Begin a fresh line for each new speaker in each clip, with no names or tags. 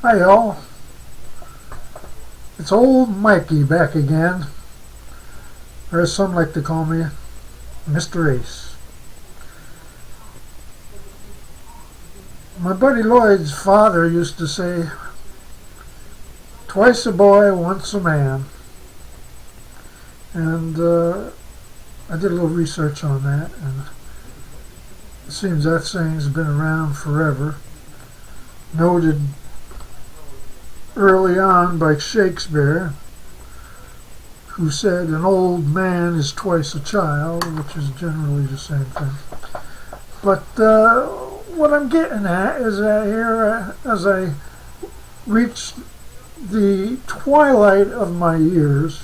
Hi all, it's old Mikey back again, or as some like to call me, Mr. Ace. My buddy Lloyd's father used to say, twice a boy, once a man. And I did a little research on that, and it seems that saying's been around forever. Noted early on by Shakespeare, who said an old man is twice a child, which is generally the same thing. But what I'm getting at is that here, as I reach the twilight of my years,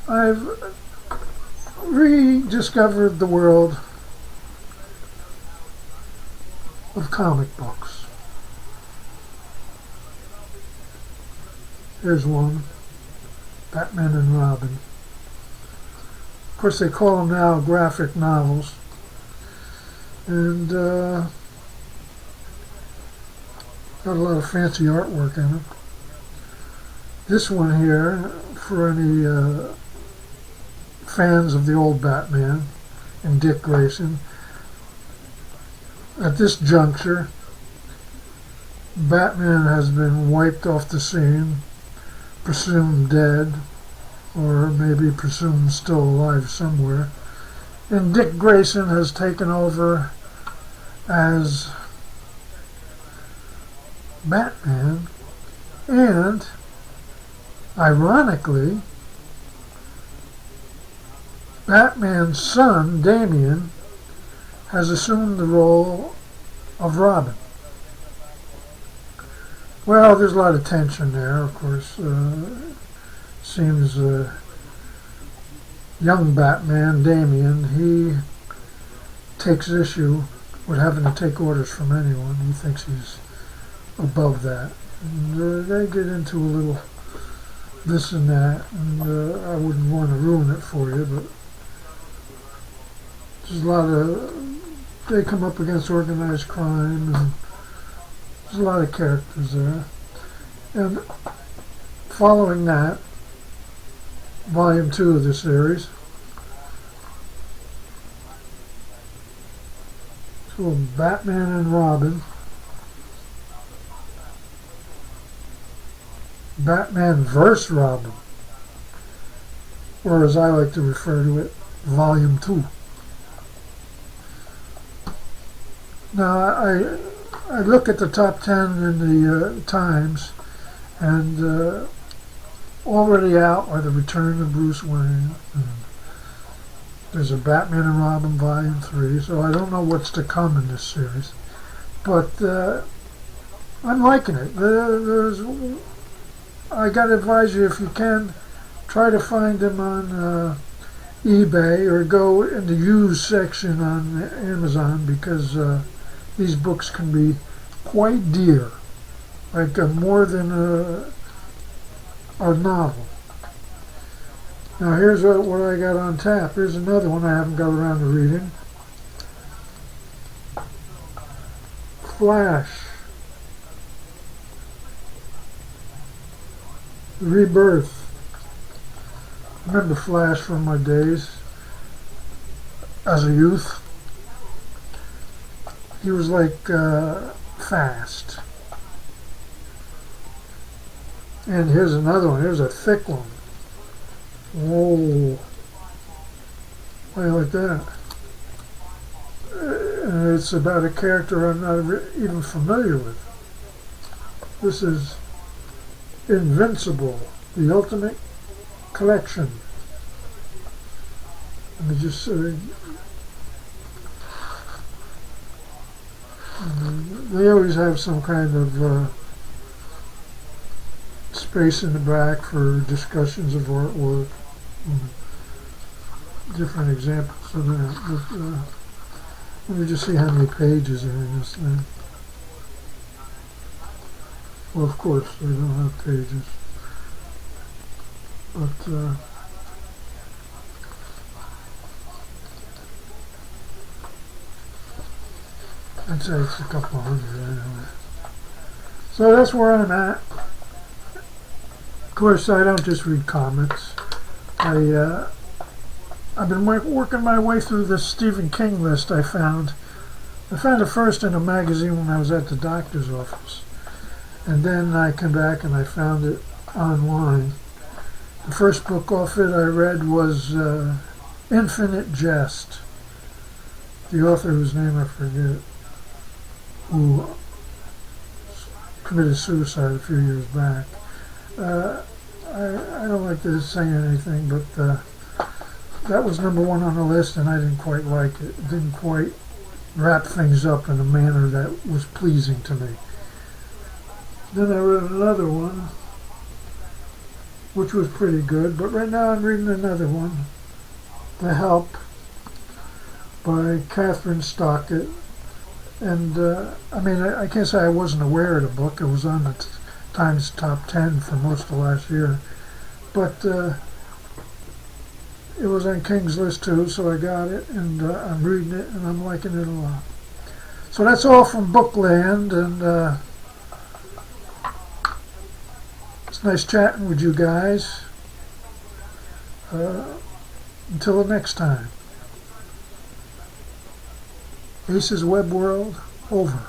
I've rediscovered the world of comic books. Here's one, Batman and Robin. Of course, they call them now graphic novels. And got a lot of fancy artwork in it. This one here, for any fans of the old Batman and Dick Grayson, at this juncture, Batman has been wiped off the scene, presumed dead, or maybe presumed still alive somewhere, and Dick Grayson has taken over as Batman, and ironically, Batman's son, Damian, has assumed the role of Robin. Well, there's a lot of tension there, of course. Seems young Batman, Damian, he takes issue with having to take orders from anyone. He thinks he's above that. And they get into a little this and that, and I wouldn't want to ruin it for you, but there's a lot of, they come up against organized crime, and there's a lot of characters there. And following that, Volume 2 of the series, so Batman and Robin, Batman vs. Robin, or as I like to refer to it, Volume 2. Now, I look at the top 10 in the Times, and already out are The Return of Bruce Wayne. There's a Batman and Robin Volume 3, so I don't know what's to come in this series. But I'm liking it. I got to advise you, if you can, try to find them on eBay or go in the used section on Amazon, because these books can be quite dear, like more than a novel. Now here's what I got on tap. Here's another one I haven't got around to reading. Flash. Rebirth. I remember Flash from my days as a youth. He was like fast. And here's another one. Here's a thick one. Whoa. Why like that? And it's about a character I'm not even familiar with. This is Invincible, the Ultimate Collection. Let me just they always have some kind of space in the back for discussions of artwork, different examples of that. But, let me just see how many pages are in this thing. Well, of course, they don't have pages. But I'd say it's a couple hundred anyway. So that's where I'm at. Of course, I don't just read comics. I've been working my way through this Stephen King list I found. I found it first in a magazine when I was at the doctor's office. And then I came back and I found it online. The first book off it I read was Infinite Jest. The author, whose name I forget, who committed suicide a few years back. I don't like to say anything, but that was number one on the list, and I didn't quite like it. It didn't quite wrap things up in a manner that was pleasing to me. Then I read another one, which was pretty good, but right now I'm reading another one, The Help, by Catherine Stockett. And I can't say I wasn't aware of the book. It was on the Times Top 10 for most of last year. But it was on King's list too, so I got it, and I'm reading it, and I'm liking it a lot. So that's all from Bookland, and it's nice chatting with you guys. Until the next time. Ace's Web World, over.